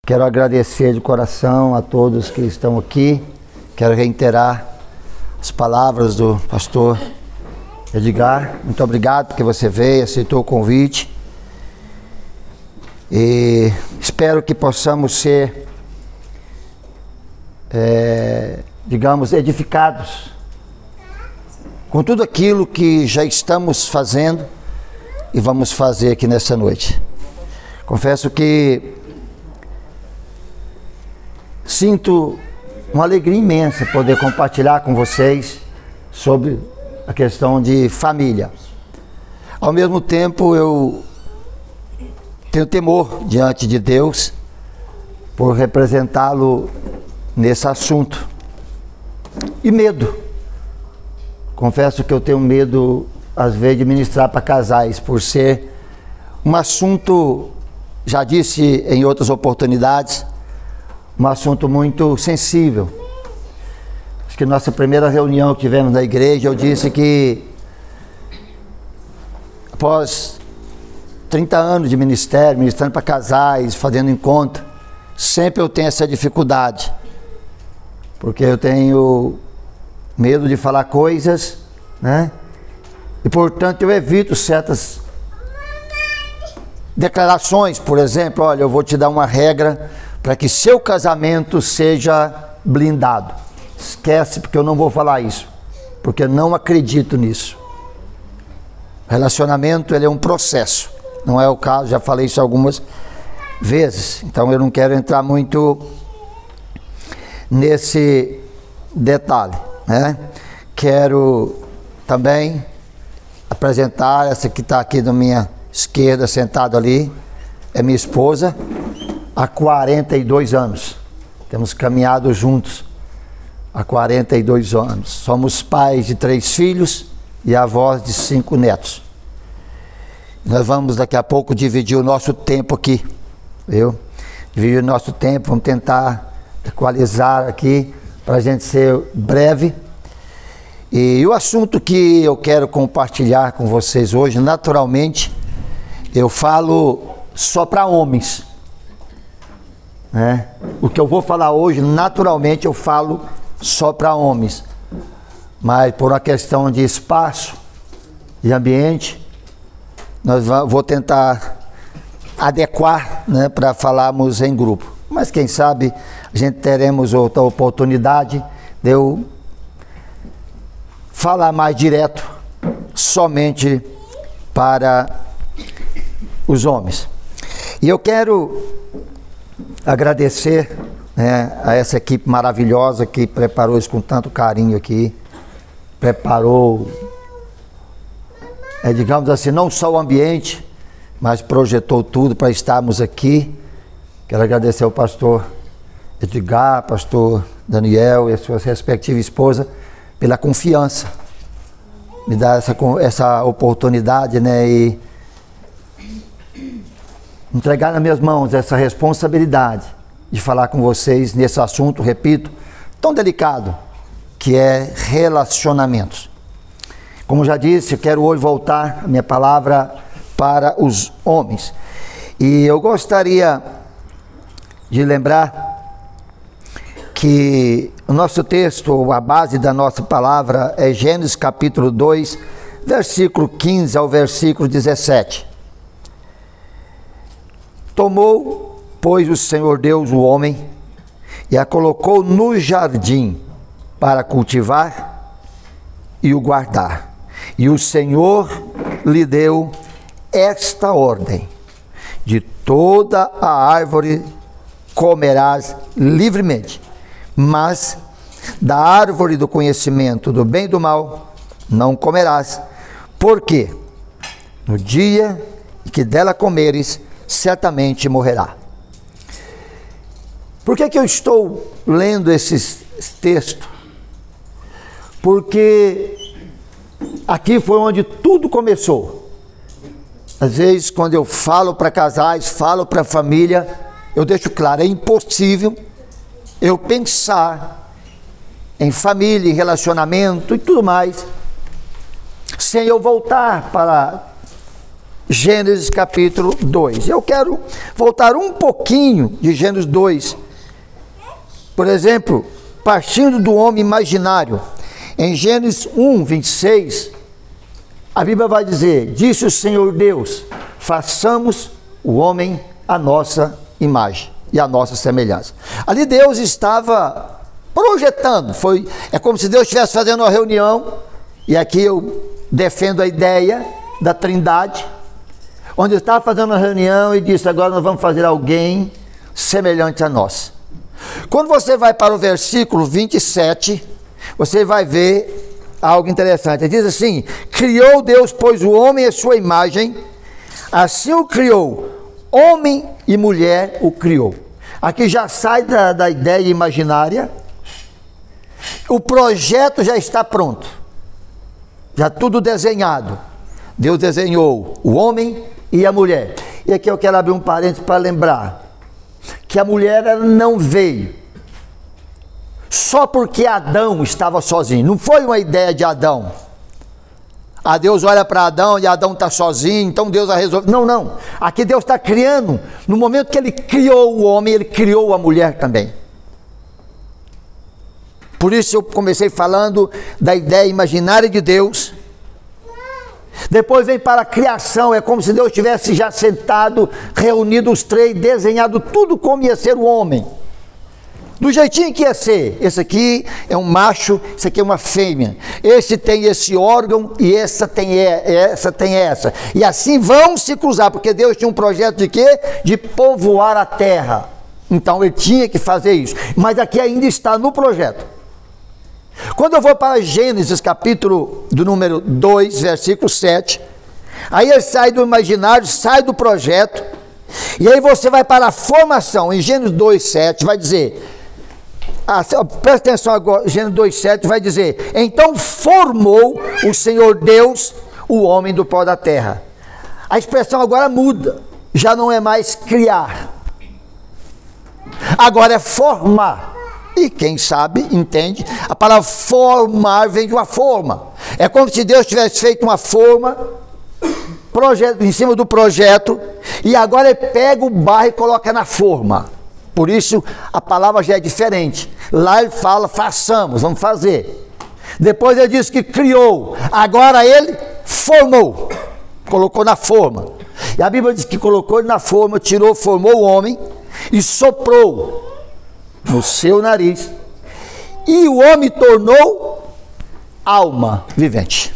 Quero agradecer de coração a todos que estão aqui. Quero reiterar as palavras do pastor Edgar. Muito obrigado porque você veio, aceitou o convite. E espero que possamos ser, digamos, edificados com tudo aquilo que já estamos fazendo e vamos fazer aqui nessa noite. Confesso que sinto uma alegria imensa poder compartilhar com vocês sobre a questão de família. Ao mesmo tempo, eu tenho temor diante de Deus por representá-lo nesse assunto. E medo. Confesso que eu tenho medo, às vezes, de ministrar para casais, por ser um assunto, já disse em outras oportunidades, um assunto muito sensível. Acho que nossa primeira reunião que tivemos na igreja, eu disse que após 30 anos de ministério, ministrando para casais, fazendo encontro, sempre eu tenho essa dificuldade, porque eu tenho medo de falar coisas, né? E portanto eu evito certas declarações. Por exemplo, olha, eu vou te dar uma regra para que seu casamento seja blindado. Esquece, porque eu não vou falar isso, porque eu não acredito nisso. Relacionamento, ele é um processo, não é o caso, já falei isso algumas vezes, então eu não quero entrar muito nesse detalhe, né? Quero também apresentar essa que está aqui na minha esquerda, sentada ali, é minha esposa, há 42 anos. Temos caminhado juntos há 42 anos. Somos pais de 3 filhos e avós de 5 netos. Nós vamos daqui a pouco dividir o nosso tempo aqui, viu? Dividir o nosso tempo, vamos tentar equalizar aqui para a gente ser breve. E o assunto que eu quero compartilhar com vocês hoje, naturalmente, eu falo só para homens, né? O que eu vou falar hoje, naturalmente, eu falo só para homens, mas por uma questão de espaço, de ambiente, vou tentar adequar, né, para falarmos em grupo. Mas quem sabe a gente teremos outra oportunidade de eu falar mais direto, somente para os homens. E eu quero agradecer, né, a essa equipe maravilhosa que preparou isso com tanto carinho aqui, preparou, digamos assim, não só o ambiente, mas projetou tudo para estarmos aqui. Quero agradecer ao pastor Edgar, pastor Daniel e a sua respectiva esposa pela confiança, me dar essa oportunidade, né, e entregar nas minhas mãos essa responsabilidade de falar com vocês nesse assunto, repito, tão delicado, que é relacionamentos. Como já disse, eu quero hoje voltar a minha palavra para os homens. E eu gostaria de lembrar que o nosso texto, a base da nossa palavra é Gênesis capítulo 2, versículo 15 ao versículo 17. Tomou, pois, o Senhor Deus o homem e a colocou no jardim para cultivar e o guardar. E o Senhor lhe deu esta ordem: de toda a árvore comerás livremente, mas da árvore do conhecimento do bem e do mal não comerás, porque no dia em que dela comeres, certamente morrerá. Por que eu estou lendo esse texto? Porque aqui foi onde tudo começou. Às vezes, quando eu falo para casais, falo para família, eu deixo claro, é impossível eu pensar em família, em relacionamento e tudo mais, sem eu voltar para Gênesis capítulo 2. Eu quero voltar um pouquinho de Gênesis 2. Por exemplo, partindo do homem imaginário. Em Gênesis 1, 26, a Bíblia vai dizer: disse o Senhor Deus, façamos o homem à nossa imagem e à nossa semelhança. Ali Deus estava projetando, é como se Deus estivesse fazendo uma reunião, e aqui eu defendo a ideia da Trindade, onde ele estava fazendo uma reunião e disse: agora nós vamos fazer alguém semelhante a nós. Quando você vai para o versículo 27, você vai ver algo interessante. Ele diz assim: criou Deus, pois, o homem à sua imagem, assim o criou, homem e mulher o criou. Aqui já sai da ideia imaginária, o projeto já está pronto, já tudo desenhado. Deus desenhou o homem e a mulher. E aqui eu quero abrir um parênteses para lembrar que a mulher ela não veio só porque Adão estava sozinho. Não foi uma ideia de Adão. Deus olha para Adão e Adão está sozinho, então Deus vai resolver. Não, não. Aqui Deus está criando. No momento que ele criou o homem, ele criou a mulher também. Por isso eu comecei falando da ideia imaginária de Deus. Depois vem para a criação, é como se Deus tivesse já sentado, reunido os três, desenhado tudo como ia ser o homem. Do jeitinho que ia ser. Esse aqui é um macho, esse aqui é uma fêmea. Esse tem esse órgão e essa tem essa. E assim vão se cruzar, porque Deus tinha um projeto de quê? De povoar a terra. Então ele tinha que fazer isso. Mas aqui ainda está no projeto. Quando eu vou para Gênesis capítulo do número 2, versículo 7, aí ele sai do imaginário, sai do projeto, e aí você vai para a formação. Em Gênesis 2, 7 vai dizer, presta atenção agora, Gênesis 2, 7 vai dizer: então formou o Senhor Deus o homem do pó da terra. A expressão agora muda, já não é mais criar, agora é formar. E quem sabe, entende, a palavra formar vem de uma forma. É como se Deus tivesse feito uma forma em cima do projeto, e agora ele pega o barro e coloca na forma. Por isso a palavra já é diferente. Lá ele fala façamos, vamos fazer. Depois ele diz que criou, agora ele formou, colocou na forma. E a Bíblia diz que colocou ele na forma, formou o homem e soprou no seu nariz, e o homem tornou alma vivente.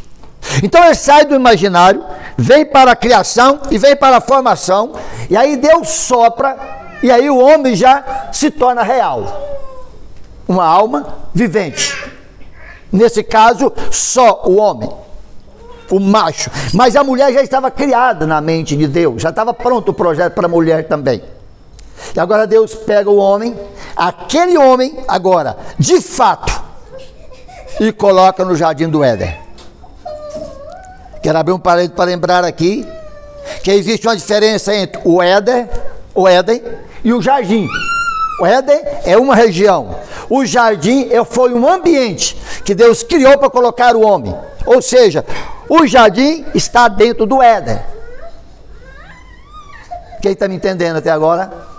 Então ele sai do imaginário, vem para a criação e vem para a formação, e aí Deus sopra, e aí o homem já se torna real, uma alma vivente. Nesse caso, só o homem, o macho. Mas a mulher já estava criada na mente de Deus, já estava pronto o projeto para a mulher também. E agora Deus pega o homem, aquele homem agora, de fato, e coloca no jardim do Éden. Quero abrir um parênteses para lembrar aqui que existe uma diferença entre o Éden e o jardim. O Éden é uma região, o jardim foi um ambiente que Deus criou para colocar o homem. Ou seja, o jardim está dentro do Éden. Quem está me entendendo até agora?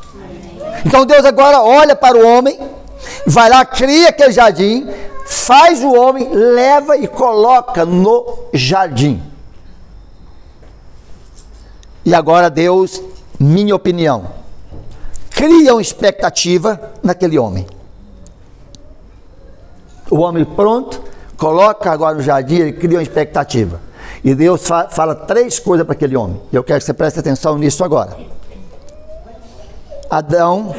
Então Deus agora olha para o homem, vai lá, cria aquele jardim, faz o homem, leva e coloca no jardim. E agora Deus, minha opinião, cria uma expectativa naquele homem. O homem pronto, coloca agora no jardim, ele cria uma expectativa. E Deus fala três coisas para aquele homem. Eu quero que você preste atenção nisso agora. Adão,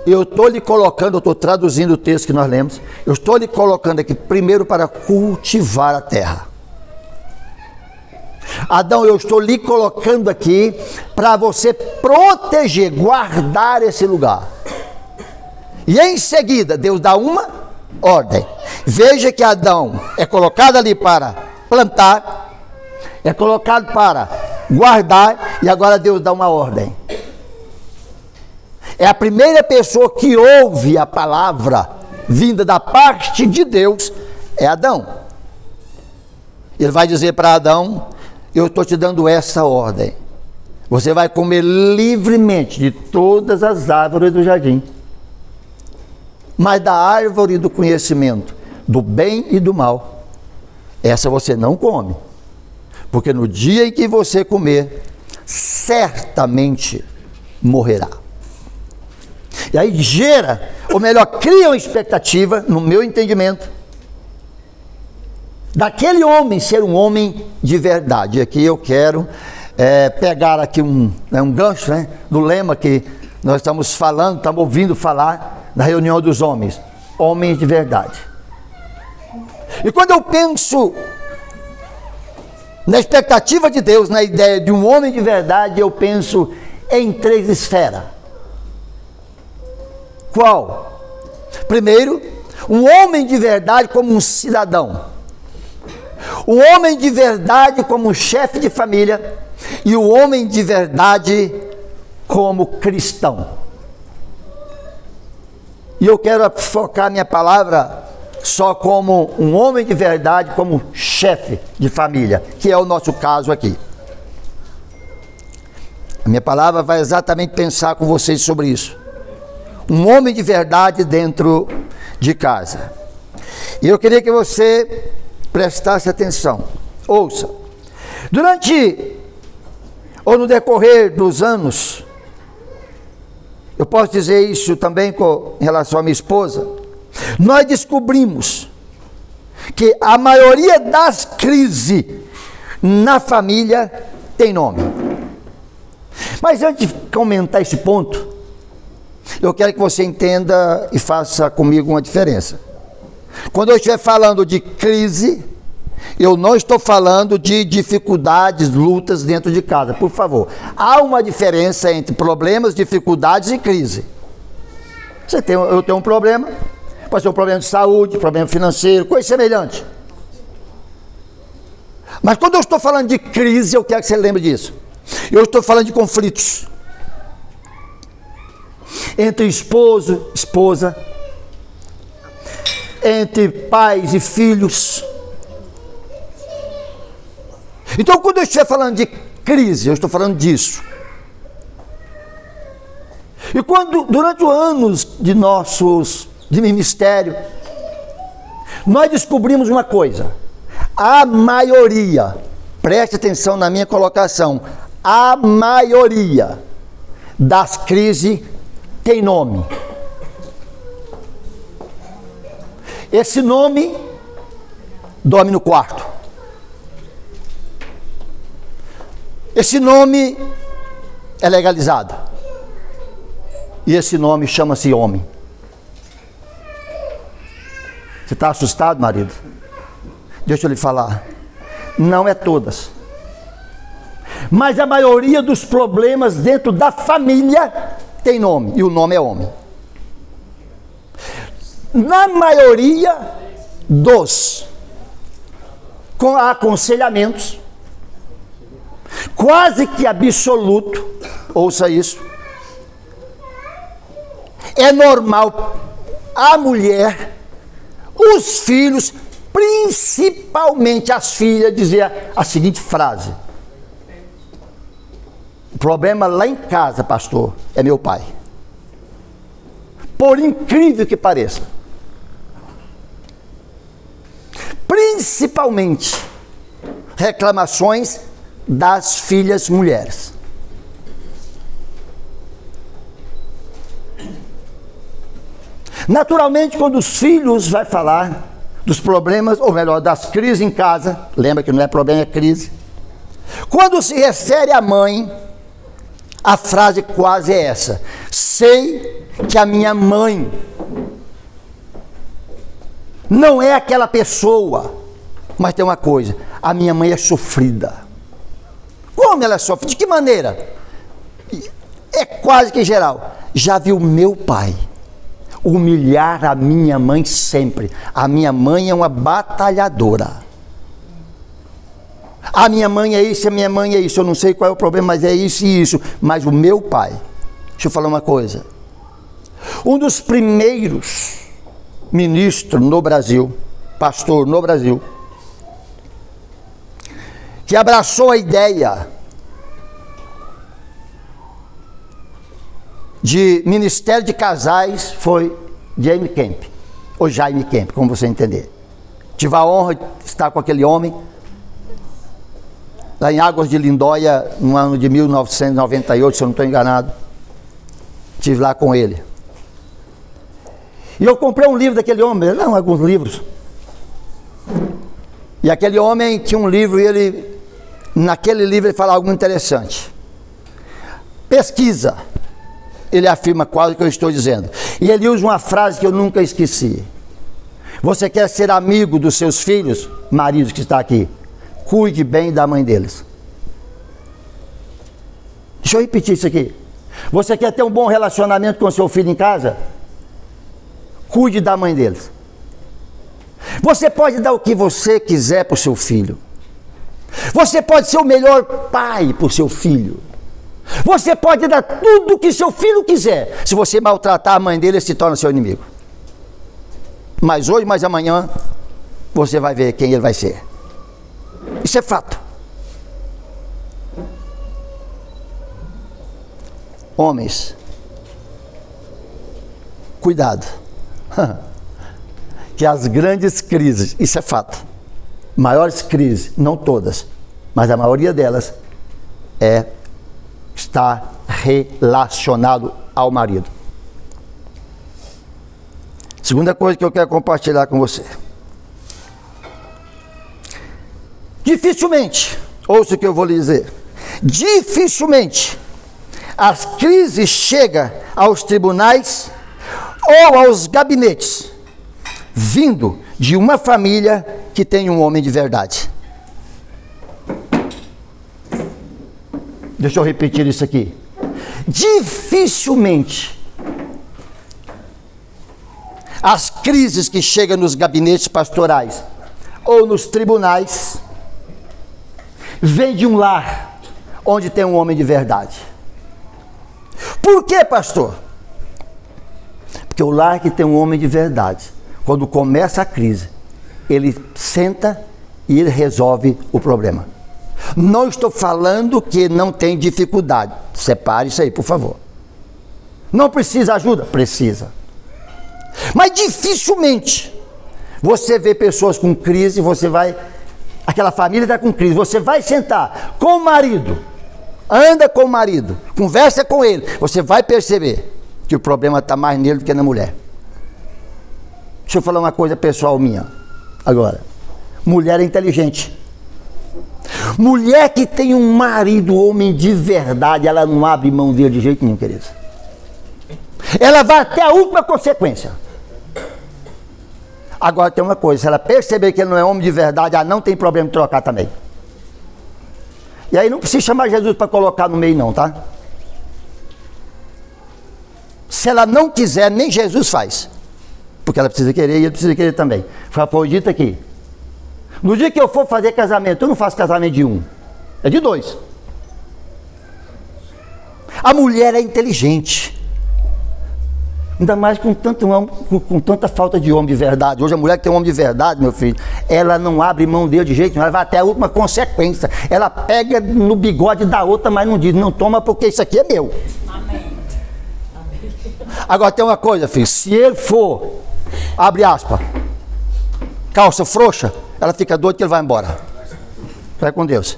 eu estou lhe colocando, eu estou traduzindo o texto que nós lemos, eu estou lhe colocando aqui primeiro para cultivar a terra. Adão, eu estou lhe colocando aqui para você proteger, guardar esse lugar. E em seguida, Deus dá uma ordem. Veja que Adão é colocado ali para plantar, é colocado para guardar, e agora Deus dá uma ordem. É a primeira pessoa que ouve a palavra vinda da parte de Deus, é Adão. Ele vai dizer para Adão: eu estou te dando essa ordem. Você vai comer livremente de todas as árvores do jardim, mas da árvore do conhecimento, do bem e do mal, essa você não come, porque no dia em que você comer, certamente morrerá. E aí gera, ou melhor, cria uma expectativa, no meu entendimento, daquele homem ser um homem de verdade. E aqui eu quero pegar aqui um gancho, né, do lema que nós estamos falando, estamos ouvindo falar na reunião dos homens, homens de verdade. E quando eu penso na expectativa de Deus, na ideia de um homem de verdade, eu penso em 3 esferas. Qual? Primeiro, um homem de verdade como um cidadão, o homem de verdade como um chefe de família e o homem de verdade como cristão. E eu quero focar minha palavra só como um homem de verdade, como chefe de família, que é o nosso caso aqui. A minha palavra vai exatamente pensar com vocês sobre isso. Um homem de verdade dentro de casa. E eu queria que você prestasse atenção. Ouça. Durante, ou no decorrer dos anos, eu posso dizer isso também em relação à minha esposa, nós descobrimos que a maioria das crises na família tem nome. Mas antes de comentar esse ponto, eu quero que você entenda e faça comigo uma diferença. Quando eu estiver falando de crise, eu não estou falando de dificuldades, lutas dentro de casa, por favor. Há uma diferença entre problemas, dificuldades e crise. Eu tenho um problema, pode ser um problema de saúde, problema financeiro, coisa semelhante. Mas quando eu estou falando de crise, eu quero que você lembre disso. Eu estou falando de conflitos entre esposo, esposa, entre pais e filhos. Então, quando eu estiver falando de crise, eu estou falando disso. E quando, durante os anos de ministério, nós descobrimos uma coisa: a maioria, preste atenção na minha colocação, a maioria das crises tem nome. Esse nome dorme no quarto. Esse nome é legalizado. E esse nome chama-se homem. Você está assustado, marido? Deixa eu lhe falar. Não é todas. Mas a maioria dos problemas dentro da família tem nome. E o nome é homem. Na maioria dos aconselhamentos, quase que absoluto, ouça isso, é normal a mulher, os filhos, principalmente as filhas, dizer a seguinte frase: o problema lá em casa, pastor, é meu pai. Por incrível que pareça. Principalmente reclamações das filhas mulheres. Naturalmente, quando os filhos vai falar dos problemas, ou melhor, das crises em casa, lembra que não é problema, é crise. Quando se refere à mãe, a frase quase é essa: sei que a minha mãe não é aquela pessoa, mas tem uma coisa: a minha mãe é sofrida. Como ela sofre? De que maneira? É quase que geral. Já viu meu pai humilhar a minha mãe sempre? A minha mãe é uma batalhadora. A minha mãe é isso, a minha mãe é isso. Eu não sei qual é o problema, mas é isso e isso. Mas o meu pai, deixa eu falar uma coisa. Um dos primeiros ministros no Brasil, pastor no Brasil, que abraçou a ideia de Ministério de Casais foi Jaime Kemp, ou Jaime Kemp, como você entender. Tive a honra de estar com aquele homem lá em Águas de Lindóia, no ano de 1998, se eu não estou enganado. Estive lá com ele. E eu comprei um livro daquele homem, não, alguns livros. E aquele homem tinha um livro e naquele livro ele fala algo interessante. Pesquisa, ele afirma quase o que eu estou dizendo. E ele usa uma frase que eu nunca esqueci. Você quer ser amigo dos seus filhos, maridos que está aqui, cuide bem da mãe deles. Deixa eu repetir isso aqui. Você quer ter um bom relacionamento com seu filho em casa? Cuide da mãe deles. Você pode dar o que você quiser para o seu filho. Você pode ser o melhor pai para o seu filho. Você pode dar tudo o que seu filho quiser. Se você maltratar a mãe dele, ele se torna seu inimigo. Mas hoje, mas amanhã, você vai ver quem ele vai ser. Isso é fato. Homens, cuidado. Que as grandes crises, isso é fato, maiores crises, não todas, mas a maioria delas está relacionado ao marido. Segunda coisa que eu quero compartilhar com você. Dificilmente, ouça o que eu vou lhe dizer, dificilmente as crises chegam aos tribunais ou aos gabinetes vindo de uma família que tem um homem de verdade. Deixa eu repetir isso aqui. Dificilmente as crises que chegam nos gabinetes pastorais ou nos tribunais vêm de um lar onde tem um homem de verdade. Por quê, pastor? Porque o lar que tem um homem de verdade, quando começa a crise, ele senta e ele resolve o problema. Não estou falando que não tem dificuldade. Separe isso aí, por favor. Não precisa ajuda? Precisa. Mas dificilmente você vê pessoas com crise, aquela família está com crise, você vai sentar com o marido, anda com o marido, conversa com ele, você vai perceber que o problema está mais nele do que na mulher. Deixa eu falar uma coisa pessoal minha agora. Mulher é inteligente. Mulher que tem um marido, homem de verdade, ela não abre mão dele de jeito nenhum, queridos. Ela vai até a última consequência. Agora tem uma coisa, se ela perceber que ele não é homem de verdade, ela não tem problema de trocar também. E aí não precisa chamar Jesus para colocar no meio não, tá? Se ela não quiser, nem Jesus faz. Porque ela precisa querer e ele precisa querer também. Foi dito aqui. No dia que eu for fazer casamento, eu não faço casamento de um, é de dois. A mulher é inteligente. Ainda mais com tanta falta de homem de verdade. Hoje a mulher que tem um homem de verdade, meu filho, ela não abre mão dele de jeito nenhum, ela vai até a última consequência. Ela pega no bigode da outra, mas não diz, não toma porque isso aqui é meu. Amém. Agora tem uma coisa, filho, se ele for, abre aspas, calça frouxa, ela fica doida que ele vai embora. Vai com Deus.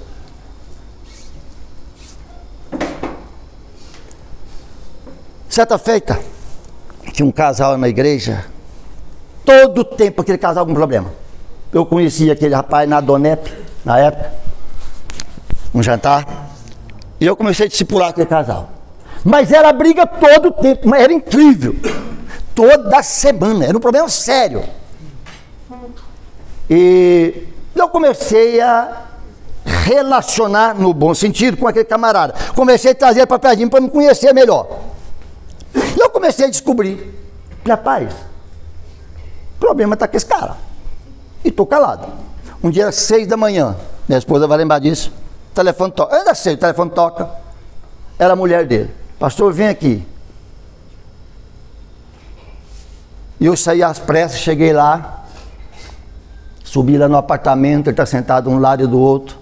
Certa feita, tinha um casal na igreja, todo tempo aquele casal com problema. Eu conhecia aquele rapaz na Donep, na época, um jantar, e eu comecei a discipular aquele casal. Mas era briga todo o tempo, mas era incrível. Toda semana, era um problema sério. E eu comecei a relacionar, no bom sentido, com aquele camarada. Comecei a trazer ele para perto de mim para me conhecer melhor. E eu comecei a descobrir, rapaz, o problema está com esse cara. E estou calado. Um dia, às 6 da manhã, minha esposa vai lembrar disso, o telefone toca. Ainda sei, o telefone toca. Era a mulher dele. Pastor, vem aqui. E eu saí às pressas, cheguei lá, subi lá no apartamento, ele está sentado um lado e do outro.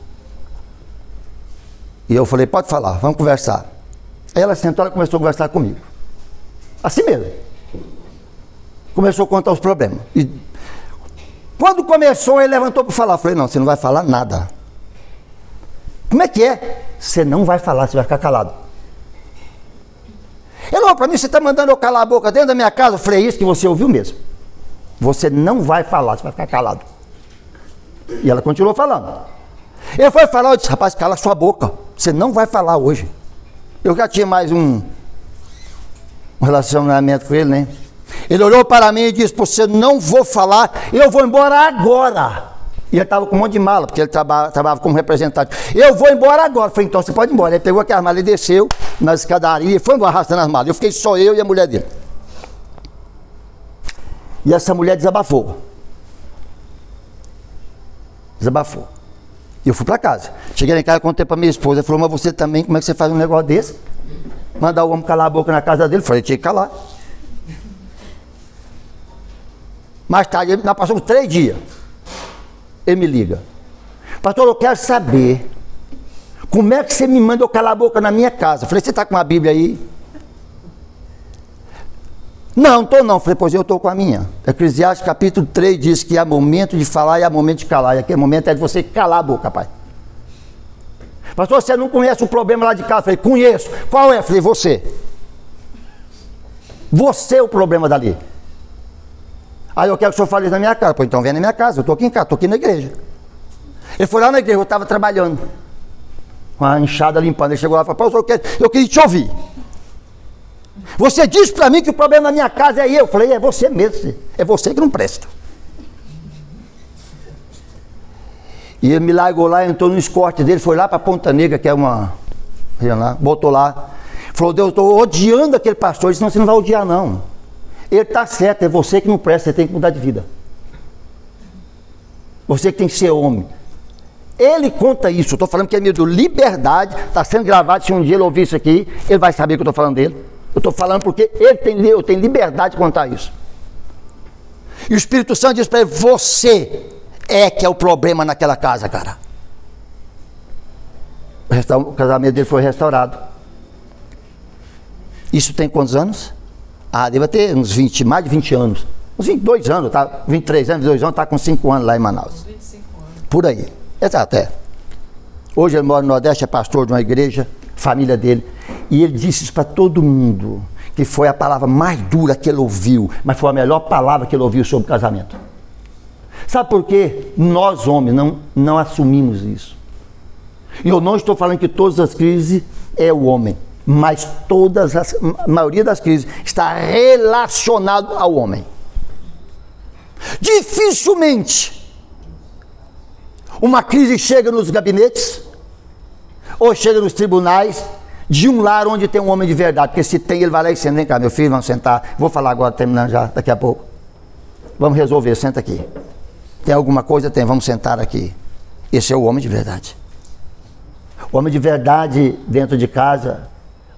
E eu falei, pode falar, vamos conversar. Aí ela sentou, ela começou a conversar comigo. Assim mesmo. Começou a contar os problemas. E quando começou, ele levantou para falar. Eu falei, não, você não vai falar nada. Como é que é? Você não vai falar, você vai ficar calado. Ele falou para mim, você está mandando eu calar a boca dentro da minha casa? Eu falei, isso que você ouviu mesmo. Você não vai falar, você vai ficar calado. E ela continuou falando. Ele foi falar, eu disse, rapaz, cala sua boca. Você não vai falar hoje. Eu já tinha mais um relacionamento com ele, né? Ele olhou para mim e disse, você não vou falar, eu vou embora agora. E ele estava com um monte de mala, porque ele trabalhava como representante. Eu vou embora agora. Eu falei, então você pode ir embora. Ele pegou aquela mala e desceu na escadaria e foi arrastando as malas. Eu fiquei só eu e a mulher dele. E essa mulher desabafou. Desabafou. E eu fui para casa. Cheguei em casa e contei para minha esposa. Ela falou, mas você também, como é que você faz um negócio desse? Mandar o homem calar a boca na casa dele. Eu falei, tinha que calar. Mais tarde, nós passamos 3 dias. Ele me liga. Pastor, eu quero saber como é que você me manda eu calar a boca na minha casa. Eu falei, você está com uma Bíblia aí? Não estou não. Eu falei, pois eu estou com a minha. Eclesiastes capítulo 3 diz que há momento de falar e há momento de calar. E aquele momento é de você calar a boca, pai. Pastor, você não conhece o problema lá de casa? Eu falei, conheço. Qual é? Eu falei, você. Você é o problema dali. Aí eu quero que o senhor fale isso na minha casa. Pô, então vem na minha casa, eu estou aqui em casa, estou aqui na igreja. Ele foi lá na igreja, eu estava trabalhando, com a enxada limpando. Ele chegou lá e falou, pastor, eu queria te ouvir. Você disse para mim que o problema na minha casa é eu. Eu falei, é você mesmo, é você que não presta. E ele me largou lá, entrou no escorte dele, foi lá para Ponta Negra, que é uma... botou lá. Falou, Deus, eu estou odiando aquele pastor. Ele disse, não, você não vai odiar não. Ele está certo, é você que não presta, você tem que mudar de vida. Você que tem que ser homem. Ele conta isso, eu estou falando que é meio de liberdade, está sendo gravado, se um dia ele ouvir isso aqui, ele vai saber que eu estou falando dele. Eu estou falando porque eu tenho liberdade de contar isso. E o Espírito Santo diz para ele, você é que é o problema naquela casa, cara. O casamento dele foi restaurado. Isso tem quantos anos? Ah, deve ter uns 20, mais de 20 anos. Uns 22 anos, tá? 23 anos, 22 anos, está com 5 anos lá em Manaus. 25 anos. Por aí. Exato, é. Hoje ele mora no Nordeste, é pastor de uma igreja, família dele. E ele disse isso para todo mundo, que foi a palavra mais dura que ele ouviu, mas foi a melhor palavra que ele ouviu sobre casamento. Sabe por quê? Nós, homens, não assumimos isso. E eu não estou falando que todas as crises é o homem. Mas a maioria das crises está relacionado ao homem. Dificilmente uma crise chega nos gabinetes ou chega nos tribunais de um lar onde tem um homem de verdade, porque se tem, ele vai lá e senta. Vem cá, meu filho, vamos sentar. Vou falar agora, terminando já, daqui a pouco. Vamos resolver, senta aqui. Tem alguma coisa? Tem, vamos sentar aqui. Esse é o homem de verdade. O homem de verdade dentro de casa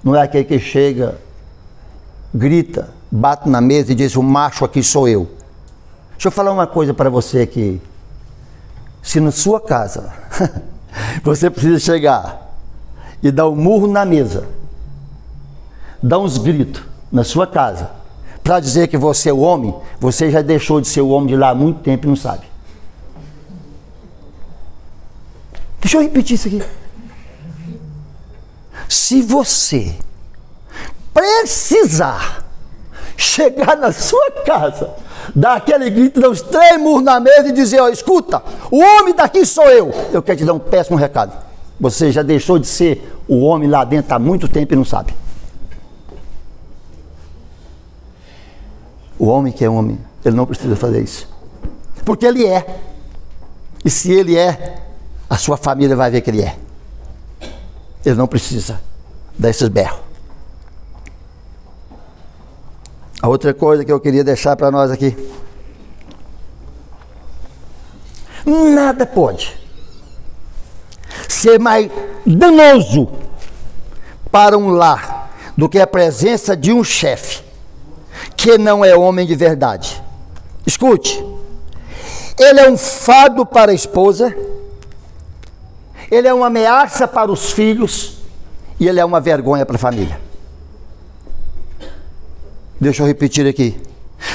não é aquele que chega, grita, bate na mesa e diz, o macho aqui sou eu. Deixa eu falar uma coisa para você aqui. Se na sua casa você precisa chegar e dar um murro na mesa, dar uns gritos na sua casa, para dizer que você é o homem, você já deixou de ser o homem de lá há muito tempo e não sabe. Deixa eu repetir isso aqui. Se você precisar chegar na sua casa, dar aquele grito, dar uns 3 murros na mesa e dizer, ó, escuta, o homem daqui sou eu quero te dar um péssimo recado. Você já deixou de ser o homem lá dentro há muito tempo e não sabe. O homem que é homem, ele não precisa fazer isso. Porque ele é. E se ele é, a sua família vai ver que ele é. Ele não precisa dar esses berros. A outra coisa que eu queria deixar para nós aqui. Nada pode ser mais danoso para um lar do que a presença de um chefe que não é homem de verdade. Escute, ele é um fardo para a esposa, ele é uma ameaça para os filhos e ele é uma vergonha para a família. Deixa eu repetir aqui.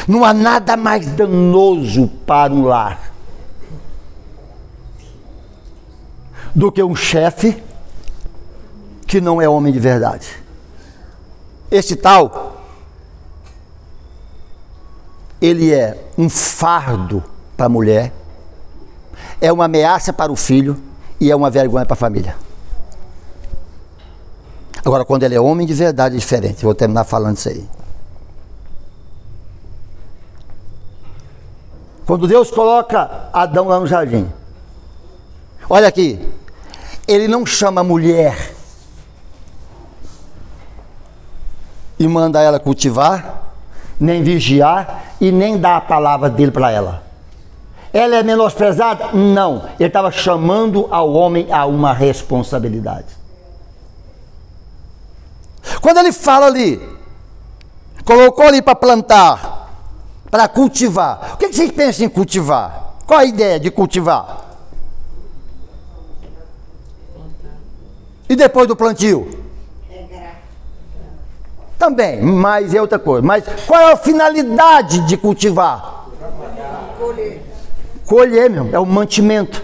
Não há nada mais danoso para um lar do que um chefe que não é homem de verdade. Esse tal, ele é um fardo para a mulher, é uma ameaça para o filho e é uma vergonha para a família. Agora, quando ele é homem de verdade, é diferente. Vou terminar falando isso aí. Quando Deus coloca Adão lá no jardim, olha aqui, ele não chama a mulher e manda ela cultivar, nem vigiar e nem dar a palavra dele para ela. Ela é menosprezada? Não. Ele estava chamando ao homem a uma responsabilidade. Quando ele fala ali, colocou ali para plantar, para cultivar. O que vocês pensam em cultivar? Qual a ideia de cultivar? E depois do plantio? Também, mas é outra coisa. Mas qual é a finalidade de cultivar? Colher. Colher, meu, é o mantimento.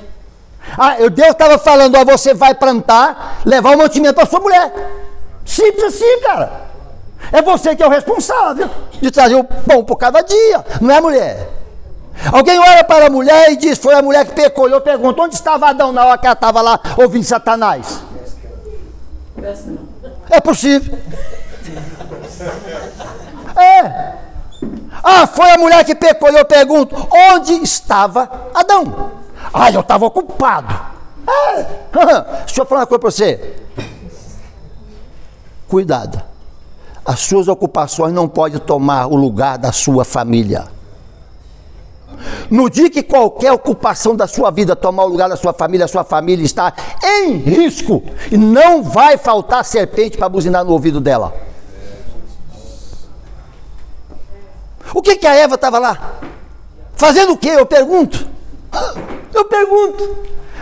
Deus estava falando, ó, você vai plantar, levar o mantimento para sua mulher. Simples assim, cara. É você que é o responsável de trazer o pão por cada dia, não é a mulher. Alguém olha para a mulher e diz, foi a mulher que pecou. Eu pergunto, onde estava Adão na hora que ela estava lá ouvindo Satanás? É possível. Foi a mulher que pecou. Eu pergunto, onde estava Adão? Eu estava ocupado. Deixa eu falar uma coisa para você. Cuidado. As suas ocupações não podem tomar o lugar da sua família. No dia que qualquer ocupação da sua vida tomar o lugar da sua família está em risco. E não vai faltar serpente para buzinar no ouvido dela. O que a Eva estava lá? Fazendo o quê? Eu pergunto.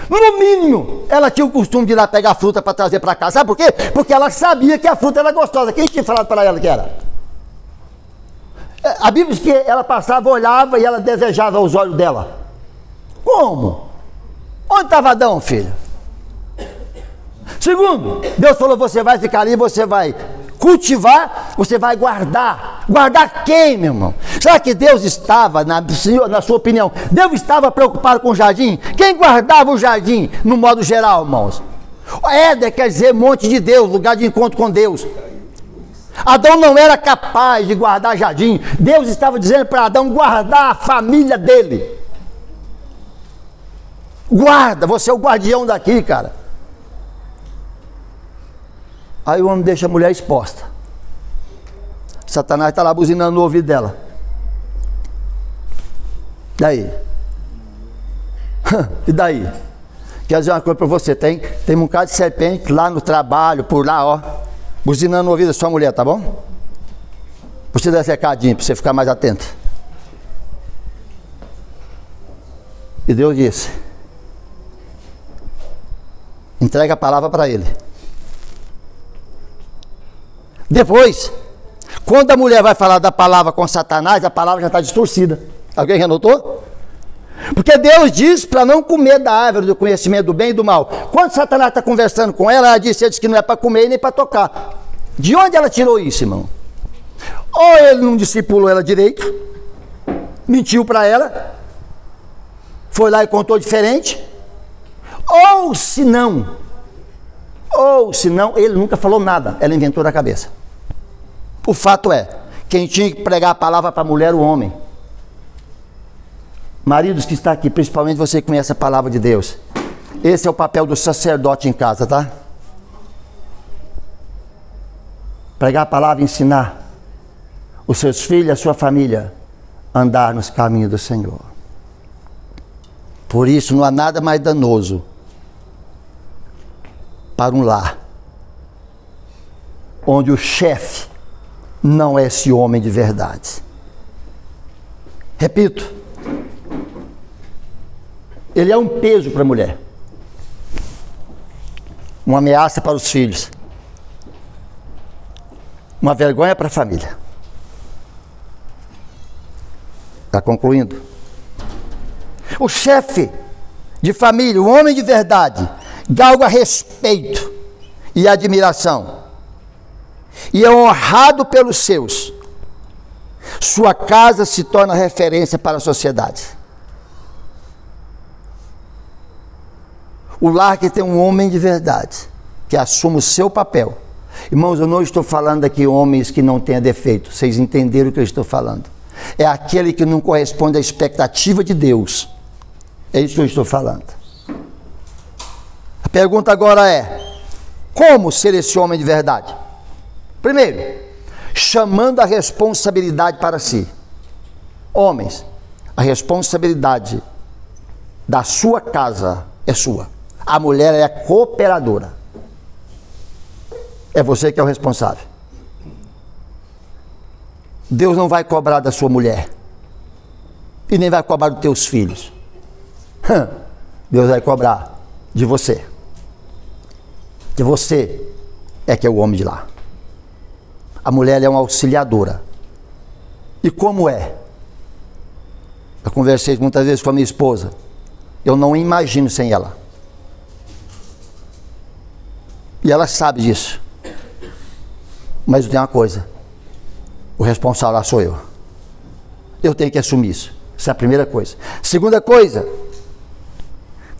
No mínimo, ela tinha o costume de ir lá pegar fruta para trazer para casa. Sabe por quê? Porque ela sabia que a fruta era gostosa. Quem tinha falado para ela que era? A Bíblia diz que ela passava, olhava e ela desejava os olhos dela. Como? Onde estava Adão, filho? Segundo, Deus falou, você vai ficar ali, você vai cultivar, você vai guardar. Guardar quem, meu irmão? Será que Deus estava, na sua opinião, Deus estava preocupado com o jardim? Quem guardava o jardim, no modo geral, irmãos? Éden quer dizer monte de Deus, lugar de encontro com Deus. Adão não era capaz de guardar jardim. Deus estava dizendo para Adão guardar a família dele. Guarda, você é o guardião daqui, cara. Aí o homem deixa a mulher exposta. Satanás está lá buzinando no ouvido dela. Daí? E daí? Quer dizer uma coisa para você, tem um bocado de serpente lá no trabalho, por lá, ó, buzinando no ouvido da sua mulher, tá bom? Você dá esse recadinho para você ficar mais atento. E Deus disse, entrega a palavra para ele. Depois, quando a mulher vai falar da palavra com Satanás, a palavra já está distorcida. Alguém já notou? Porque Deus diz para não comer da árvore do conhecimento do bem e do mal. Quando Satanás está conversando com ela, ela disse que não é para comer e nem para tocar. De onde ela tirou isso, irmão? Ou ele não discipulou ela direito, mentiu para ela, foi lá e contou diferente, ou se não, ele nunca falou nada, ela inventou da cabeça. O fato é, quem tinha que pregar a palavra para a mulher era o homem. Maridos que está aqui, principalmente você que conhece a palavra de Deus, esse é o papel do sacerdote em casa, tá? Pregar a palavra e ensinar os seus filhos, a sua família, a andar nos caminhos do Senhor. Por isso não há nada mais danoso para um lar onde o chefe não é esse homem de verdade. Repito, ele é um peso para a mulher, uma ameaça para os filhos, uma vergonha para a família. Está concluindo. O chefe de família, o homem de verdade, galga respeito e admiração, e é honrado pelos seus. Sua casa se torna referência para a sociedade. O lar que tem um homem de verdade, que assume o seu papel. Irmãos, eu não estou falando aqui homens que não tenham defeito, vocês entenderam o que eu estou falando. É aquele que não corresponde à expectativa de Deus. É isso que eu estou falando. A pergunta agora é: como ser esse homem de verdade? Primeiro, chamando a responsabilidade para si. Homens, a responsabilidade da sua casa é sua. A mulher é a cooperadora. É você que é o responsável. Deus não vai cobrar da sua mulher. E nem vai cobrar dos teus filhos. Deus vai cobrar de você. Que você é que é o homem de lá. A mulher é uma auxiliadora. E como é? Eu conversei muitas vezes com a minha esposa. Eu não imagino sem ela. E ela sabe disso. Mas tem uma coisa. O responsável lá sou eu. Eu tenho que assumir isso. Essa é a primeira coisa. Segunda coisa.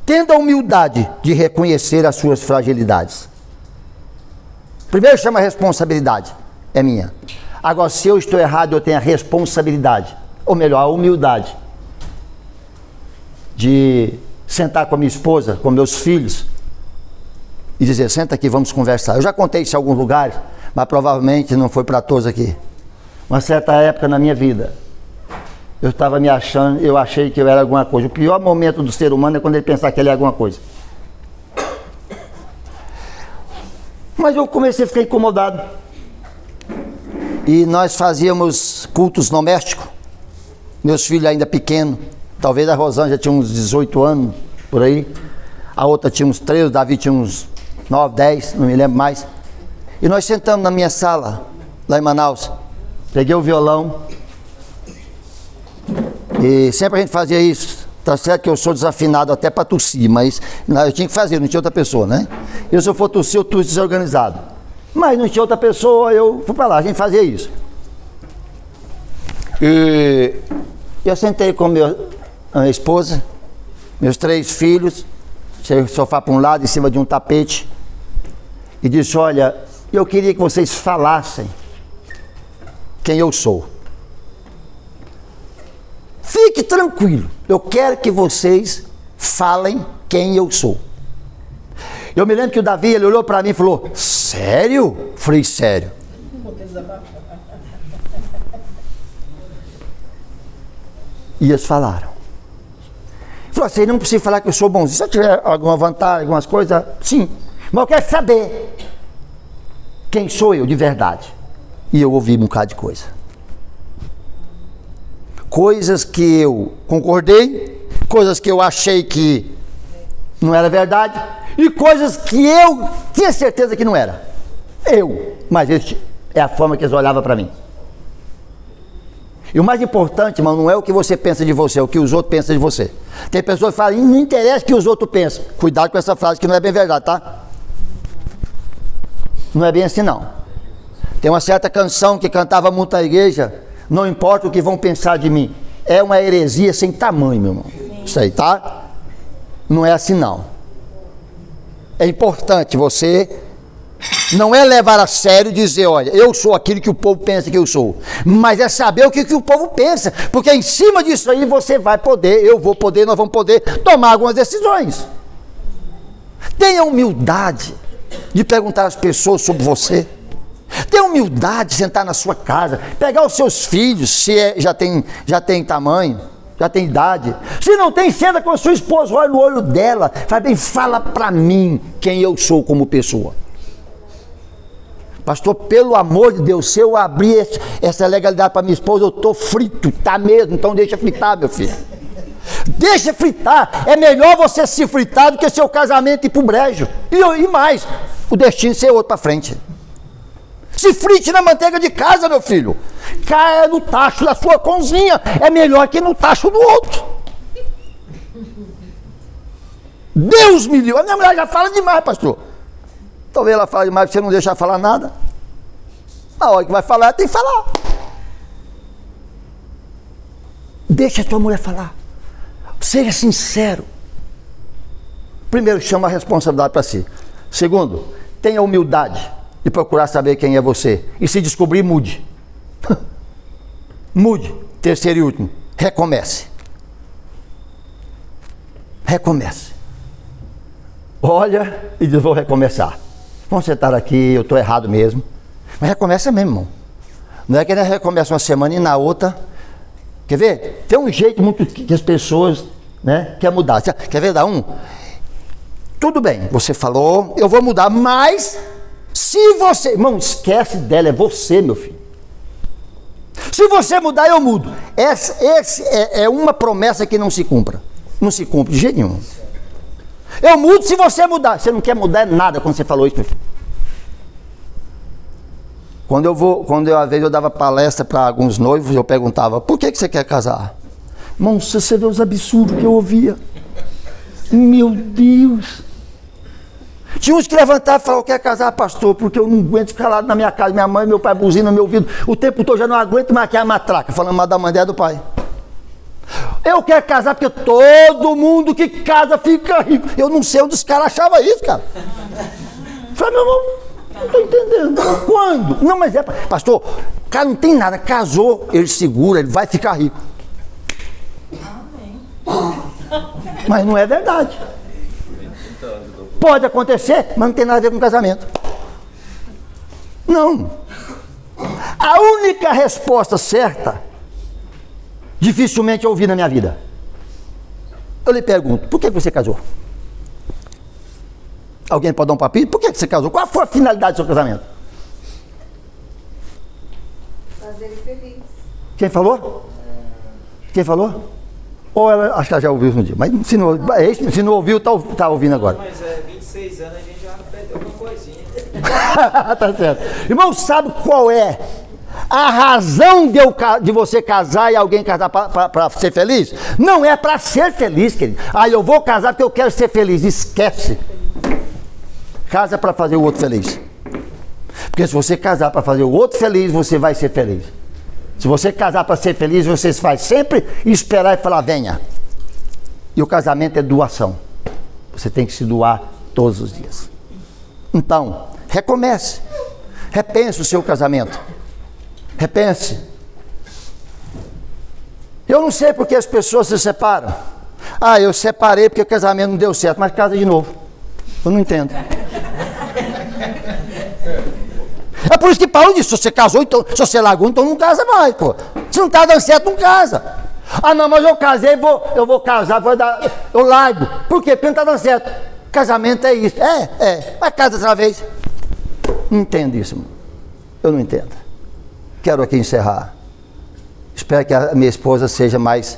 Tendo a humildade de reconhecer as suas fragilidades. Primeiro chama a responsabilidade. É minha. Agora, se eu estou errado, eu tenho a responsabilidade. Ou melhor, a humildade. De sentar com a minha esposa, com meus filhos. E dizer, senta aqui, vamos conversar. Eu já contei isso em alguns lugares, mas provavelmente não foi para todos aqui. Uma certa época na minha vida, eu estava me achando, eu achei que eu era alguma coisa. O pior momento do ser humano é quando ele pensar que ele é alguma coisa. Mas eu comecei a ficar incomodado. E nós fazíamos cultos domésticos. Meus filhos ainda pequenos. Talvez a Rosângela tinha uns 18 anos, por aí. A outra tinha uns 13, o Davi tinha uns 9, 10, não me lembro mais. E nós sentamos na minha sala, lá em Manaus. Peguei o violão. E sempre a gente fazia isso. Tá certo que eu sou desafinado até para tossir, mas eu tinha que fazer, não tinha outra pessoa, né? Eu, se eu for tossir, eu tosse desorganizado. Mas não tinha outra pessoa, eu fui para lá, a gente fazia isso. E eu sentei com minha esposa, meus 3 filhos, o sofá para um lado, em cima de um tapete, e disse, olha, eu queria que vocês falassem quem eu sou. Fique tranquilo, eu quero que vocês falem quem eu sou. Eu me lembro que o Davi, ele olhou para mim e falou, sério? Falei, sério. E eles falaram. Falou assim, não precisa falar que eu sou bonzinho. Se eu tiver alguma vantagem, algumas coisas, sim. Mas eu quero saber quem sou eu de verdade. E eu ouvi um bocado de coisa. Coisas que eu concordei, coisas que eu achei que não era verdade, e coisas que eu tinha certeza que não era. Mas esse é a forma que eles olhavam para mim. E o mais importante, irmão, não é o que você pensa de você, é o que os outros pensam de você. Tem pessoas que falam, não interessa o que os outros pensam. Cuidado com essa frase que não é bem verdade, tá? Não é bem assim, não. Tem uma certa canção que cantava muito na igreja, não importa o que vão pensar de mim. É uma heresia sem tamanho, meu irmão. Isso aí, tá? Não é assim, não. É importante você... Não é levar a sério e dizer, olha, eu sou aquilo que o povo pensa que eu sou. Mas é saber o que o povo pensa. Porque em cima disso aí você vai poder, eu vou poder, nós vamos poder tomar algumas decisões. Tenha humildade de perguntar às pessoas sobre você. Tenha humildade de sentar na sua casa, pegar os seus filhos, se já tem tamanho, já tem idade. Se não tem, senta com a sua esposa, olha no olho dela, fala bem, fala pra mim quem eu sou como pessoa. Pastor, pelo amor de Deus, se eu abrir essa legalidade para minha esposa, eu estou frito, tá mesmo, então deixa fritar, meu filho. Deixa fritar, é melhor você se fritar do que seu casamento ir pro brejo. E mais, o destino ser outro para frente. Se frite na manteiga de casa, meu filho. Caia no tacho da sua cozinha, é melhor que no tacho do outro. Deus me livre. A minha mulher já fala demais, pastor. Talvez ela fale demais, você não deixar falar nada. Na hora que vai falar, tem que falar. Deixa a tua mulher falar. Seja sincero. Primeiro, chama a responsabilidade para si. Segundo, tenha humildade de procurar saber quem é você. E se descobrir, mude. Mude. Terceiro e último, recomece. Recomece. Olha e diz, vou recomeçar. Vamos sentar aqui, eu estou errado mesmo. Mas recomeça mesmo, irmão. Não é que ele recomeça uma semana e na outra... Quer ver? Tem um jeito muito que as pessoas, né, querem mudar. Quer ver dar um? Tudo bem, você falou, eu vou mudar, mas se você... Irmão, esquece dela, é você, meu filho. Se você mudar, eu mudo. Essa é uma promessa que não se cumpra. Não se cumpre de jeito nenhum. Eu mudo se você mudar. Você não quer mudar nada quando você falou isso, meu filho. Quando às vezes eu dava palestra para alguns noivos, eu perguntava, por que você quer casar? Irmão, se você vê os absurdos que eu ouvia. Meu Deus. Tinha uns que levantavam e falavam, eu quero casar, pastor, porque eu não aguento ficar lá na minha casa, minha mãe e meu pai buzinam no meu ouvido, o tempo todo, já não aguento maquiar a matraca, falando mal da mãe dela do pai. Eu quero casar porque todo mundo que casa fica rico. Eu não sei onde os caras achavam isso, cara. Falei, meu irmão, não estou entendendo. Quando? Não, mas é, pastor, o cara não tem nada, casou, ele segura, ele vai ficar rico. Amém. Mas não é verdade. Pode acontecer, mas não tem nada a ver com casamento. Não. A única resposta certa, dificilmente eu ouvi na minha vida. Eu lhe pergunto, por que você casou? Alguém pode dar um papinho? Por que você casou? Qual foi a finalidade do seu casamento? Fazer ele feliz. Quem falou? Quem falou? Ou ela, acho que ela já ouviu isso um dia, mas se não ouviu, tá ouvindo agora. Mas 26 anos a gente já perdeu uma coisinha. Tá certo. Irmão, sabe qual é a razão de você casar e alguém casar para ser feliz? Não é para ser feliz, querido. Ah, eu vou casar porque eu quero ser feliz. Esquece. Casa para fazer o outro feliz. Porque se você casar para fazer o outro feliz, você vai ser feliz. Se você casar para ser feliz, você vai sempre esperar e falar, venha. E o casamento é doação. Você tem que se doar todos os dias. Então, recomece. Repense o seu casamento. Repense. Eu não sei porque as pessoas se separam. Ah, eu separei porque o casamento não deu certo, mas casa de novo. Eu não entendo. É por isso que Paulo disse, se você casou, então, se você largou, então não casa mais, pô. Se não está dando certo, não casa. Ah, não, mas eu casei, eu vou casar, eu largo. Por quê? Porque não está dando certo. Casamento é isso. Mas casa outra vez. Não entendo isso, irmão. Eu não entendo. Quero aqui encerrar. Espero que a minha esposa seja mais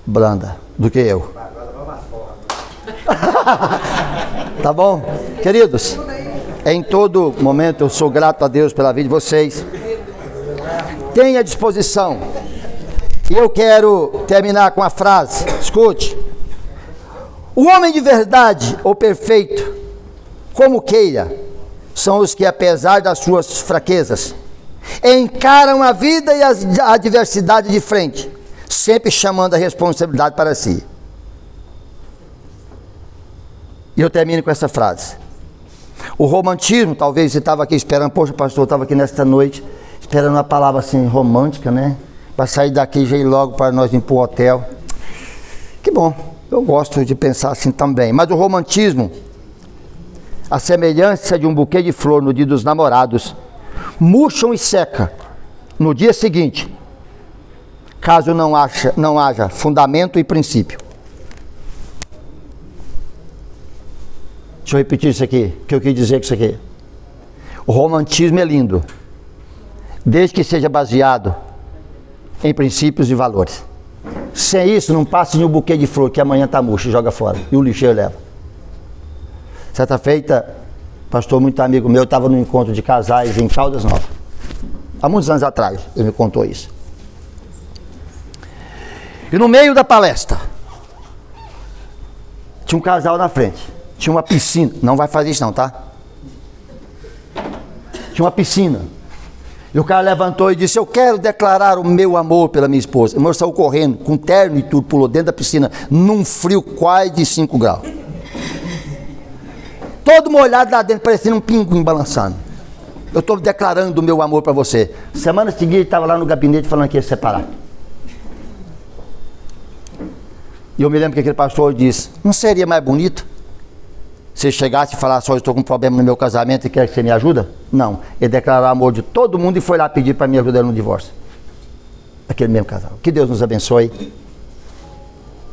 branda do que eu. Tá bom? Queridos, em todo momento eu sou grato a Deus pela vida de vocês. Tenha disposição. E eu quero terminar com a frase. Escute. O homem de verdade ou perfeito, como queira, são os que, apesar das suas fraquezas, encaram a vida e a adversidade de frente, sempre chamando a responsabilidade para si. E eu termino com essa frase. O romantismo, talvez você estava aqui esperando, poxa, pastor, eu estava aqui nesta noite, esperando uma palavra assim romântica, né? Para sair daqui e já ir logo para nós ir para o hotel. Que bom, eu gosto de pensar assim também. Mas o romantismo, a semelhança de um buquê de flor no dia dos namorados, murcham e seca no dia seguinte, caso não haja fundamento e princípio. Deixa eu repetir isso aqui, que eu quis dizer com isso aqui. O romantismo é lindo, desde que seja baseado em princípios e valores. Sem isso, não passe em um buquê de flor que amanhã está murcho e joga fora, e o lixeiro leva. Certa feita, pastor muito amigo meu estava num encontro de casais em Caldas Novas. Há muitos anos atrás, ele me contou isso. E no meio da palestra, tinha um casal na frente. Tinha uma piscina. Não vai fazer isso não, tá? Tinha uma piscina. E o cara levantou e disse: eu quero declarar o meu amor pela minha esposa. O meu saiu correndo, com terno e tudo, pulou dentro da piscina, num frio quase de 5 graus. Todo molhado lá dentro, parecendo um pinguim balançando. Eu estou declarando o meu amor para você. Semana seguinte, ele estava lá no gabinete falando que ia separar. E eu me lembro que aquele pastor disse: não seria mais bonito se chegasse e falasse: hoje estou com um problema no meu casamento e quer que você me ajuda? Não. Ele declarou o amor de todo mundo e foi lá pedir para me ajudar no divórcio. Aquele mesmo casal. Que Deus nos abençoe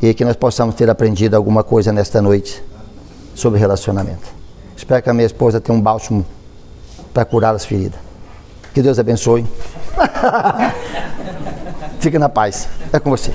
e que nós possamos ter aprendido alguma coisa nesta noite sobre relacionamento. Espero que a minha esposa tenha um bálsamo para curar as feridas. Que Deus abençoe. Fique na paz. É com você.